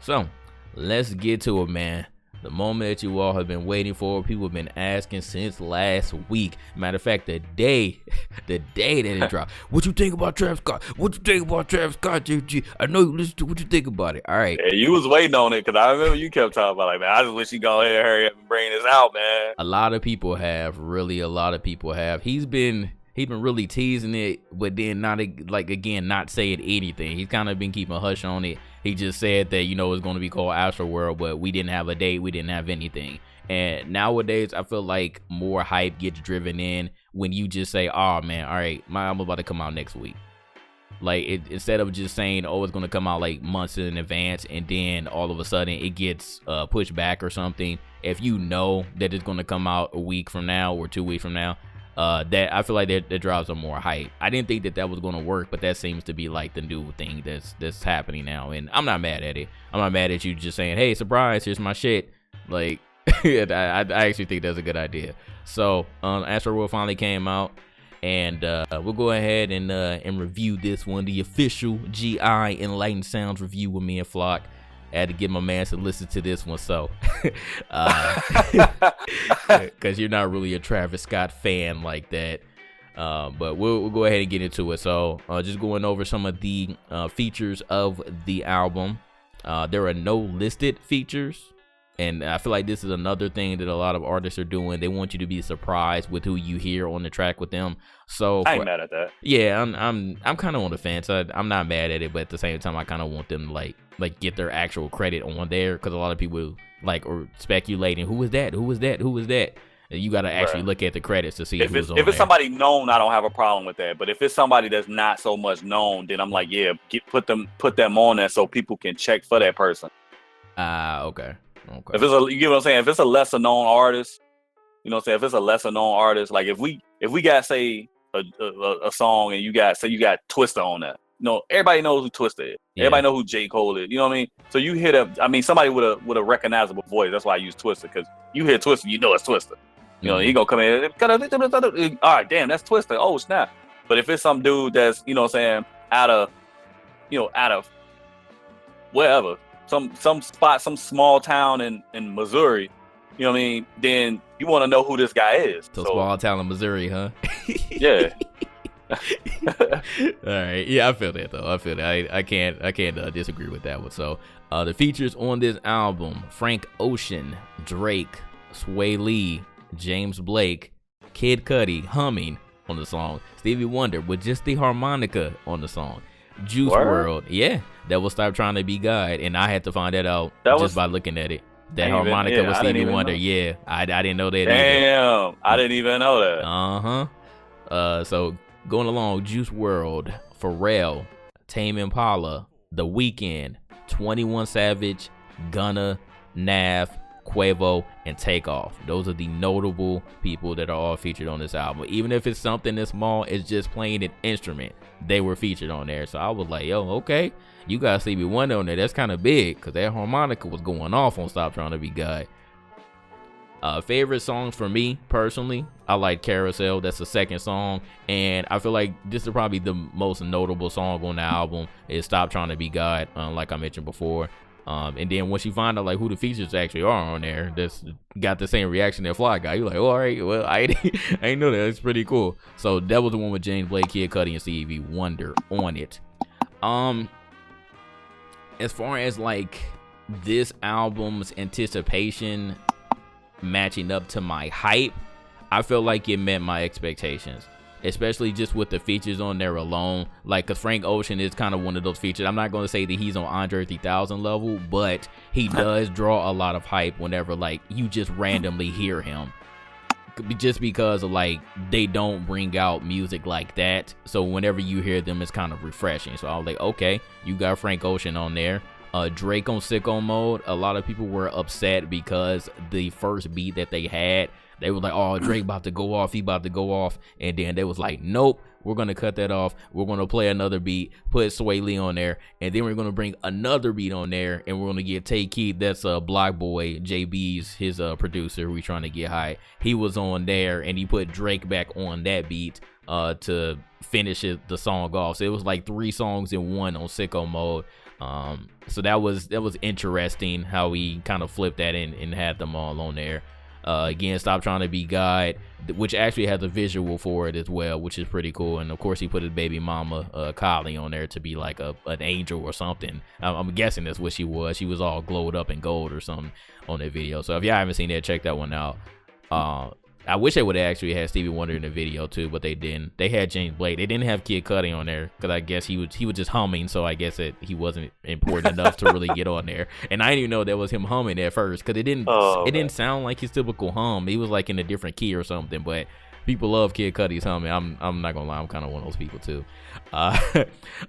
So let's get to it, man. The moment that you all have been waiting for, people have been asking since last week. Matter of fact, the day that it dropped. What you think about Travis Scott? What you think about Travis Scott, JG? I know you listen to what you think about it. All right. Yeah, you was waiting on it because I remember you kept talking about like, man, I just wish you go ahead and hurry up and bring this out, man. A lot of people have, really a lot of people have. He's been really teasing it, but then not saying anything. He's kind of been keeping a hush on it. He just said that, it's going to be called Astroworld, but we didn't have a date. We didn't have anything. And nowadays, I feel like more hype gets driven in when you just say, oh, man, all right, my album about to come out next week. Like, instead of just saying, oh, it's going to come out like months in advance, and then all of a sudden it gets pushed back or something. If you know that it's going to come out a week from now or 2 weeks from now, that I feel like that drives some more hype. I didn't think that was going to work, but that seems to be like the new thing that's happening now, and I'm not mad at it. I'm not mad at you just saying, hey, surprise, here's my shit. Like, I actually think that's a good idea. So Astroworld finally came out, and we'll go ahead and review this one, the official GI Enlightened Sounds review with me and Flock. I had to get my man to listen to this one, so because you're not really a Travis Scott fan like that, but we'll go ahead and get into it. So just going over some of the features of the album. There are no listed features, and I feel like this is another thing that a lot of artists are doing. They want you to be surprised with who you hear on the track with them. So I ain't mad at that. Yeah, I'm kind of on the fence. I'm not mad at it, but at the same time, I kind of want them to like get their actual credit on there, because a lot of people are speculating who is that. And you got to actually look at the credits to see who's on there. If it's somebody known, I don't have a problem with that. But if it's somebody that's not so much known, then I'm like, yeah, put them on there so people can check for that person. Okay. If it's you get what I'm saying? If it's a lesser known artist, you know what I'm saying? If it's a lesser known artist, like if we got say a song and you got Twista on that. Everybody knows who Twista is. Yeah. Everybody know who J. Cole is. You know what I mean? So you hit somebody with a recognizable voice. That's why I use Twista, because you hear Twista, you know it's Twista. You know, he gonna come in. All right, damn, that's Twista. Oh snap! But if it's some dude that's out of wherever, some spot, some small town in Missouri, you know what I mean? Then you want to know who this guy is. So small town in Missouri, huh? Yeah. All right, yeah, I feel that though. I can't disagree with that one. So the features on this album: Frank Ocean, Drake, Sway Lee, James Blake, Kid Cudi humming on the song, Stevie Wonder with just the harmonica on the song, Juice WRLD, yeah, that will Stop Trying to Be God, and I had to find that out by looking at it. That harmonica was Stevie Wonder. Yeah, I didn't know that. Damn, I didn't even know that. So going along, Juice WRLD, Pharrell, Tame Impala, The Weeknd, 21 Savage, Gunna, Nav, Quavo, and Takeoff. Those are the notable people that are all featured on this album. Even if it's something that's small, it's just playing an instrument, they were featured on there. So I was like, yo, okay, you got Stevie Wonder on there. That's kind of big, because that harmonica was going off on Stop Trying to Be God. Favorite songs for me personally, I like Carousel. That's the second song, and I feel like this is probably the most notable song on the album is Stop Trying to Be God, like I mentioned before. And then once you find out like who the features actually are on there, that's got the same reaction that Fly got. You're like, oh, all right, well, I didn't know that. It's pretty cool. So that was the one with James Blake, Kid Cudi, and Stevie Wonder on it. As far as like this album's anticipation matching up to my hype, I feel like it met my expectations, especially just with the features on there alone. Like, cause Frank Ocean is kind of one of those features. I'm not going to say that he's on Andre 3000 level, but he does draw a lot of hype whenever like you just randomly hear him, just because of like they don't bring out music like that. So whenever you hear them, it's kind of refreshing. So I was like, okay, you got Frank Ocean on there. Drake on Sicko Mode. A lot of people were upset because the first beat that they had, they were like, oh, Drake about to go off, he about to go off. And then they was like, nope, we're going to cut that off. We're going to play another beat, put Sway Lee on there, and then we're going to bring another beat on there, and we're going to get Tay Keith, that's Block Boy, JB's, his producer, who we trying to get high. He was on there, and he put Drake back on that beat, to finish the song off. So it was like 3 songs in one on Sicko Mode. So that was interesting how he kind of flipped that and had them all on there. Again, Stop Trying to Be God, which actually has a visual for it as well, which is pretty cool. And of course, he put his baby mama, Kylie, on there to be like an angel or something. I'm guessing that's what she was. She was all glowed up in gold or something on that video. So if y'all haven't seen that, check that one out. I wish they would have actually had Stevie Wonder in the video too, but they didn't. They had James Blake. They didn't have Kid Cudi on there because I guess he was just humming. So I guess that he wasn't important enough to really get on there. And I didn't even know that was him humming at first because it didn't sound like his typical hum. He was like in a different key or something. But people love Kid Cudi's humming. I'm not gonna lie, I'm kind of one of those people too. Yeah,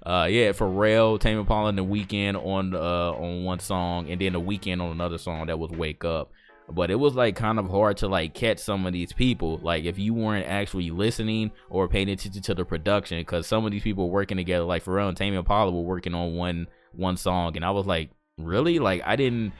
Pharrell, Tame Impala, and The Weeknd on one song, and then The Weeknd on another song that was Wake Up. But it was like kind of hard to like catch some of these people, like if you weren't actually listening or paying attention to the production, because some of these people were working together. Like Pharrell and Tame Impala were working on one song, and I was like, really? Like I didn't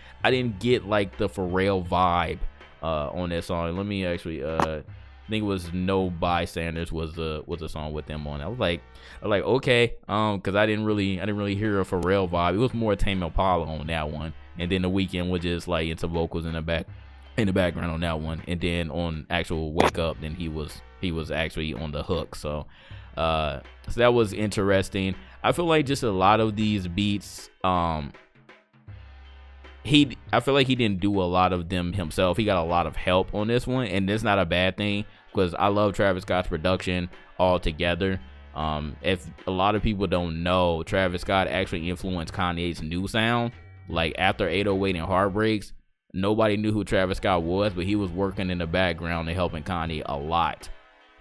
get like the Pharrell vibe on that song. Let me actually I think it was No Bystanders was a song with them on. I was like okay, because I didn't really hear a Pharrell vibe. It was more Tame Impala on that one. And then The Weeknd was just like into vocals in the background on that one. And then on actual Wake Up, then he was actually on the hook. So that was interesting. I feel like just a lot of these beats, I feel like he didn't do a lot of them himself. He got a lot of help on this one, and that's not a bad thing because I love Travis Scott's production altogether. If a lot of people don't know, Travis Scott actually influenced Kanye's new sound. Like after 808 and Heartbreaks, nobody knew who Travis Scott was, but he was working in the background and helping Kanye a lot.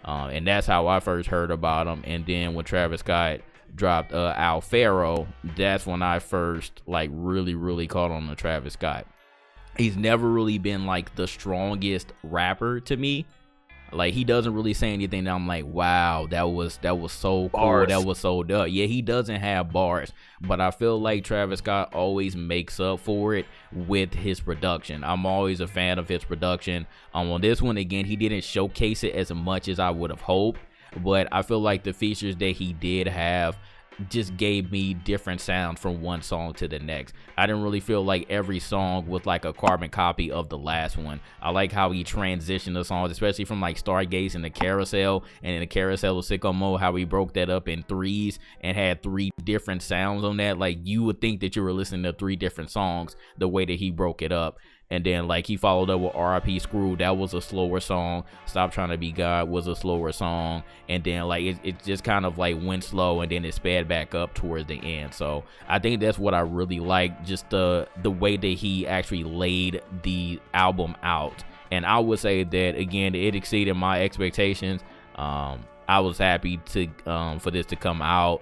And that's how I first heard about him. And then when Travis Scott dropped Al Faro, that's when I first like really caught on to Travis Scott. He's never really been like the strongest rapper to me. Like he doesn't really say anything that I'm like, wow, that was so cool. Bars. That was so dope. Yeah, he doesn't have bars, but I feel like Travis Scott always makes up for it with his production. I'm always a fan of his production. On this one, again, he didn't showcase it as much as I would have hoped, but I feel like the features that he did have just gave me different sounds from one song to the next. I didn't really feel like every song was like a carbon copy of the last one. I like how he transitioned the songs, especially from like Stargaze and the Carousel, and in the Carousel with Sicko Mode, how he broke that up in 3s and had 3 different sounds on that. Like you would think that you were listening to 3 different songs the way that he broke it up. And then like he followed up with R.I.P. Screw. That was a slower song. Stop Trying to Be God was a slower song. And then like it just kind of like went slow and then it sped back up towards the end. So I think that's what I really like, just the way that he actually laid the album out. And I would say that again, it exceeded my expectations. I was happy to for this to come out.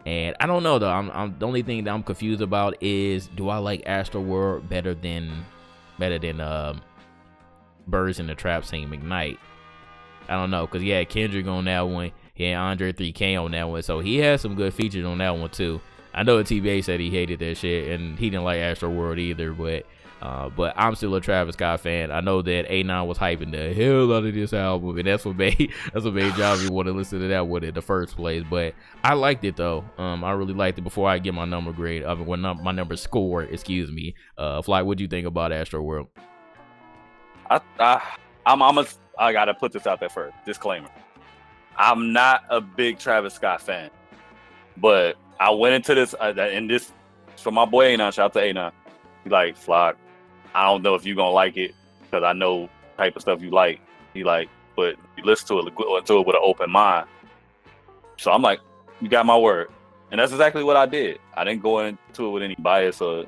And I don't know though. I'm the only thing that I'm confused about is, do I like Astroworld better than Birds in the Trap Scene McKnight? I don't know, because he had Kendrick on that one, he had Andre 3K on that one, so he had some good features on that one too. I know the TBA said he hated that shit and he didn't like Astroworld either, but I'm still a Travis Scott fan. I know that A9 was hyping the hell out of this album, and that's what made Javi want to listen to that one in the first place. But I liked it though. I really liked it. Before I get my number grade, my number score, excuse me. Fly, what do you think about Astroworld? I gotta put this out there first. Disclaimer: I'm not a big Travis Scott fan, but I went into this and this for my boy A9. Shout out to A9. He like, Flock, I don't know if you're gonna like it because I know type of stuff you like. He like, but you listen to it with an open mind. So I'm like, you got my word, and that's exactly what I did. I didn't go into it with any bias or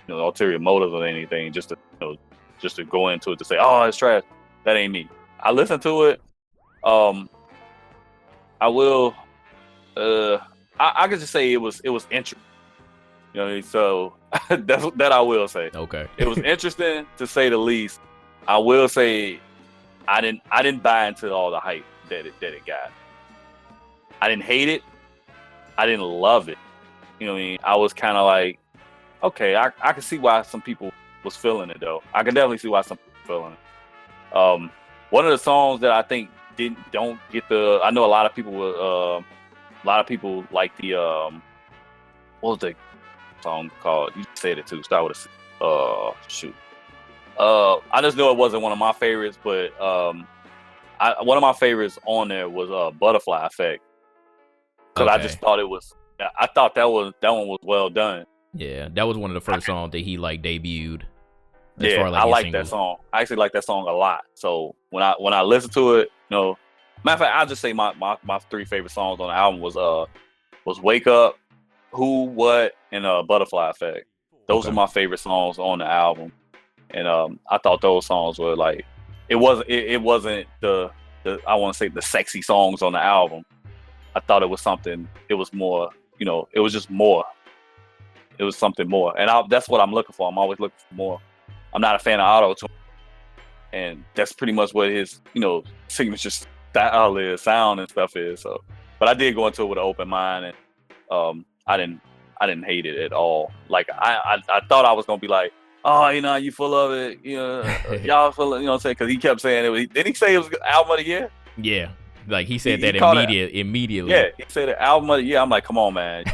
ulterior motives or anything. Just to go into it to say, oh, it's trash. That ain't me. I listened to it. I will. I could just say it was interesting. You know what I mean? So that I will say. Okay. It was interesting to say the least. I will say I didn't buy into all the hype that it got. I didn't hate it. I didn't love it. You know what I mean? I was kind of like, okay, I can see why some people was feeling it though. I can definitely see why some people feeling it. One of the songs that I think don't get the. I know a lot of people like the what was the song called? You said it too. Start with a shoot. I just know it wasn't one of my favorites, but one of my favorites on there was Butterfly Effect, because I just thought it was. I thought that one was well done. Yeah, that was one of the first songs that he like debuted. Yeah, I like that song. I actually like that song a lot. So when I listen to it, matter of fact, I'll just say my 3 favorite songs on the album was Wake Up, Who, What, and Butterfly Effect. Those are my favorite songs on the album. And I thought those songs were like, it wasn't the I want to say the sexy songs on the album. I thought it was something. It was more, it was just more. It was something more, and that's what I'm looking for. I'm always looking for more. I'm not a fan of auto-tune, and that's pretty much what his signature style is, sound and stuff is. So, but I did go into it with an open mind, and I didn't hate it at all. Like I thought I was gonna be like, oh, you full of it, y'all full of, what I'm saying, because he kept saying it. Didn't he say it was album of the year? Yeah, like he said that immediately. Yeah, he said the album of the year. I'm like, come on, man,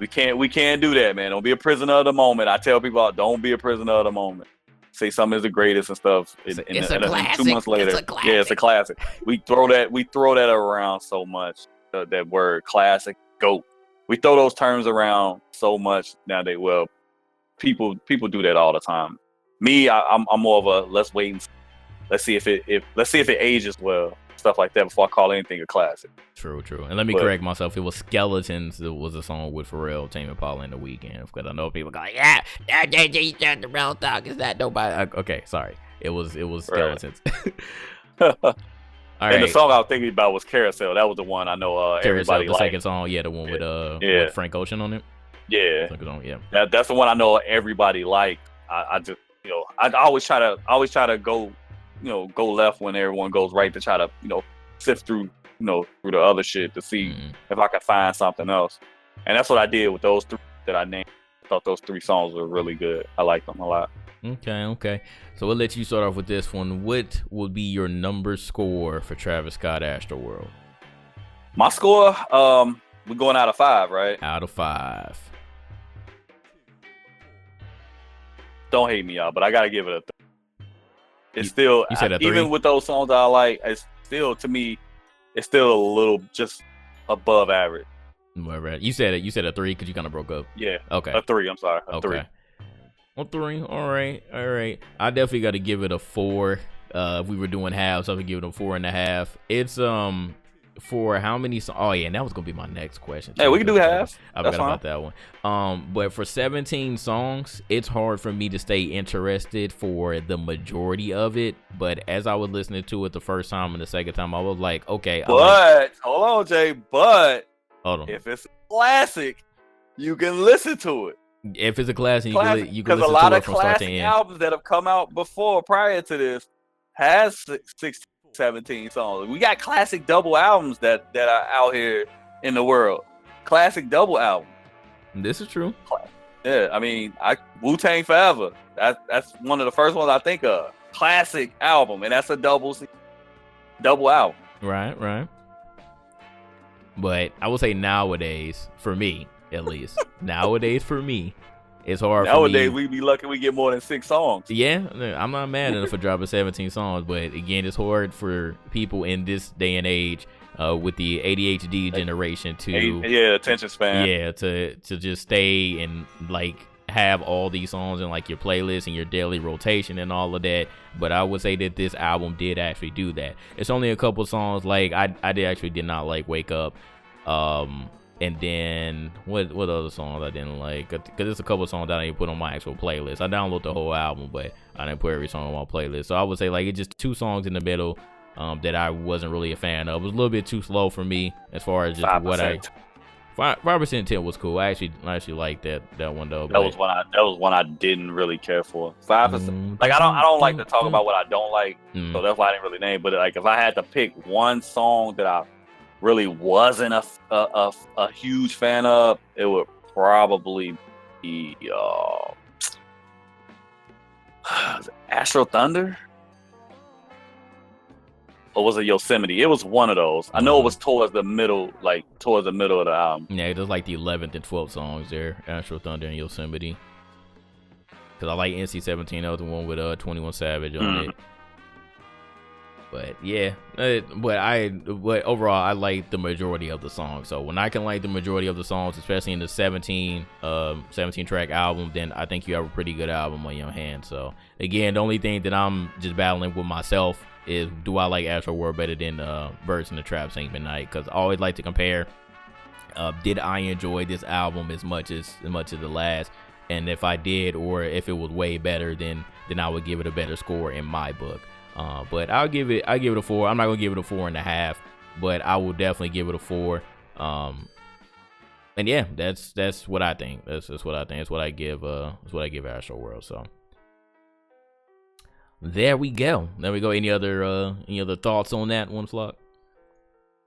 we can't do that, man. Don't be a prisoner of the moment. I tell people, don't be a prisoner of the moment. Say something is the greatest and stuff. It's a classic. 2 months later, it's a classic. We throw that around so much. That word classic, GOAT. We throw those terms around so much nowadays. Well, people do that all the time. Me, I'm more of a let's wait and see. Let's see if it ages well, stuff like that, before I call anything a classic. True. And let me correct myself. It was Skeletons. It was a song with Pharrell, Tame Impala, in The Weeknd. Because I know people go, yeah, the real talk is that nobody. Okay, sorry. It was Skeletons. All right. And the song I was thinking about was Carousel. That was the one I know everybody liked. The second song, the one with Frank Ocean on it. Yeah. That's the one I know everybody liked. I just I always try to go go left when everyone goes right, to try to sift through through the other shit to see if I can find something else. And that's what I did with those 3 that I named. I thought those 3 songs were really good. I liked them a lot. Okay. So we'll let you start off with this one. What would be your number score for Travis Scott Astroworld? My score, we're going out of 5, right? Out of 5. Don't hate me, y'all, but I gotta give it a 3. It's still, you said a 3? Even with those songs I like, it's still, to me, it's still a little just above average. You said a 3 because you kind of broke up. Yeah. Okay. A 3. I'm sorry. A 3. A 3. All right. I definitely got to give it a 4. If we were doing halves, I would give it a 4.5. It's for how many songs? Oh yeah, and that was gonna be my next question. Hey, we can do halves. I forgot about that one. But for 17 songs, it's hard for me to stay interested for the majority of it. But as I was listening to it the first time and the second time, I was like, okay. But hold on, Jay. But hold on. If it's a classic, you can listen to it. If it's a classic, you can listen to it from start to end. Because a lot of classic albums that have come out prior to this, has 16, 17 songs. We got classic double albums that are out here in the world. Classic double album. This is true. Yeah, I mean, Wu-Tang Forever. That's one of the first ones I think of. Classic album, and that's a double album. Right. But I would say nowadays, for me at least, it's hard. Nowadays, we be lucky we get more than 6 songs. Yeah, I'm not mad enough for dropping 17 songs, but again, it's hard for people in this day and age with the ADHD generation to attention span. To just stay and like have all these songs in like your playlist and your daily rotation and all of that. But I would say that this album did actually do that. It's only a couple songs like I did not like Wake Up. And then what other songs I didn't like? Because there's a couple songs that I didn't put on my actual playlist. I downloaded the whole album, but I didn't put every song on my playlist. So I would say like it's just 2 songs in the middle that I wasn't really a fan of. It was a little bit too slow for me as far as just 5%. What I 5% intent was cool. I actually liked that one though. That was one I didn't really care for. 5%. Like I don't like to talk about what I don't like, so that's why I didn't really name. But like if I had to pick one song that I really wasn't a huge fan of, it would probably be Astro Thunder. or was it Yosemite? It was one of those. I know it was towards the middle of the album. Yeah, it was like the 11th and 12th songs there, Astro Thunder and Yosemite. Because I like NC-17. That was the one with 21 Savage on it. But yeah, but overall, I like the majority of the songs. So when I can like the majority of the songs, especially in the 17 track album, then I think you have a pretty good album on your hands. So again, the only thing that I'm just battling with myself is, do I like Astroworld better than Birds in the Trap Sing Midnight? Because I always like to compare. Did I enjoy this album as much as the last? And if I did, or if it was way better, then I would give it a better score in my book. But I'll give it a 4. I'm not gonna give it a 4.5, but I will definitely give it a 4. And yeah, that's what I think. That's what I think. That's what I give Astroworld. So there we go. Any other thoughts on that one, Flock?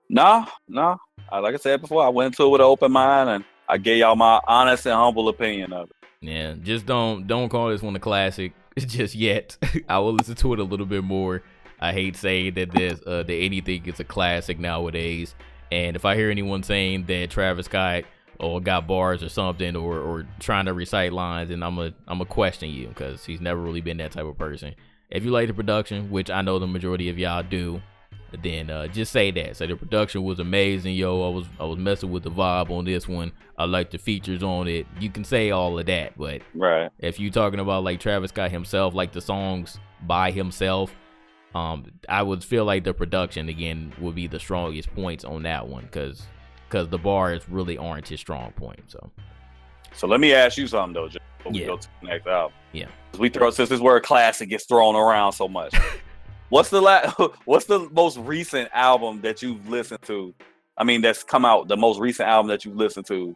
No. Like I said before, I went into it with an open mind, and I gave y'all my honest and humble opinion of it. Yeah, just don't call this one a classic just yet. I will listen to it a little bit more. I hate saying that that anything is a classic nowadays. And if I hear anyone saying that Travis Scott or got bars or something, or trying to recite lines, and I'm a question you, because he's never really been that type of person. If you like the production, which I know the majority of y'all do, then just say that. Say the production was amazing, yo. I was messing with the vibe on this one. I like the features on it. You can say all of that, but right. If you talking about like Travis Scott himself, like the songs by himself, I would feel like the production again would be the strongest points on that one, because the bars really aren't his strong point. So let me ask you something though, before we go to the next album. Yeah. Since this word classic gets thrown around so much. What's the most recent album that you've listened to? I mean, that's come out, the most recent album that you've listened to,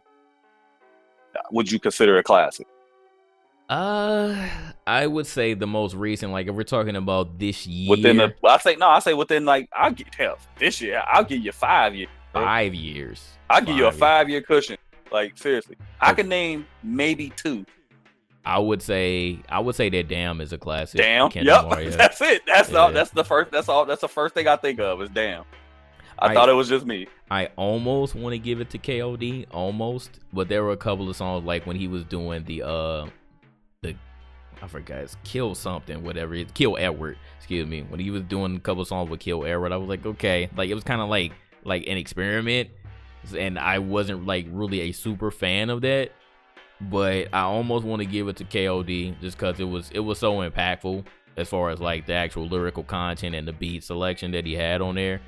would you consider a classic? I would say the most recent, like if we're talking about this year. I say within, like, this year, I'll give you 5 years. 5 years. I'll give you a 5-year cushion. Like, seriously. I can name maybe 2. I would say that Damn is a classic. Damn. Yep. That's it. That's the first thing I think of is Damn. I thought it was just me. I almost want to give it to KOD, but there were a couple of songs like when he was doing the I forgot, it's Kill something, whatever it's Kill Edward, excuse me. When he was doing a couple of songs with Kill Edward, I was like, okay, like it was kind of like an experiment, and I wasn't like really a super fan of that. But I almost want to give it to KOD just because it was so impactful as far as like the actual lyrical content and the beat selection that he had on there.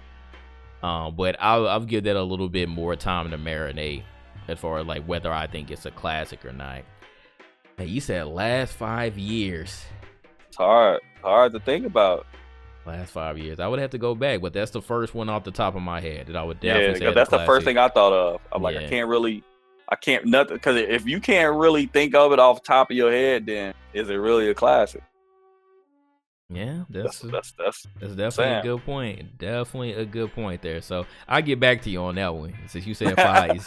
But I'll give that a little bit more time to marinate as far as like whether I think it's a classic or not. Hey, you said last 5 years. It's hard to think about. Last 5 years, I would have to go back, but that's the first one off the top of my head that I would definitely say. Yeah, that's the first thing I thought of. I'm like, I can't nothing, because if you can't really think of it off the top of your head, then is it really a classic? Yeah, that's definitely a good point. Definitely a good point there. So I'll get back to you on that one. Since you said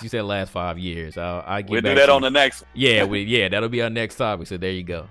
you said last 5 years, I'll get. We'll do that on the next one. Yeah, that'll be our next topic. So there you go.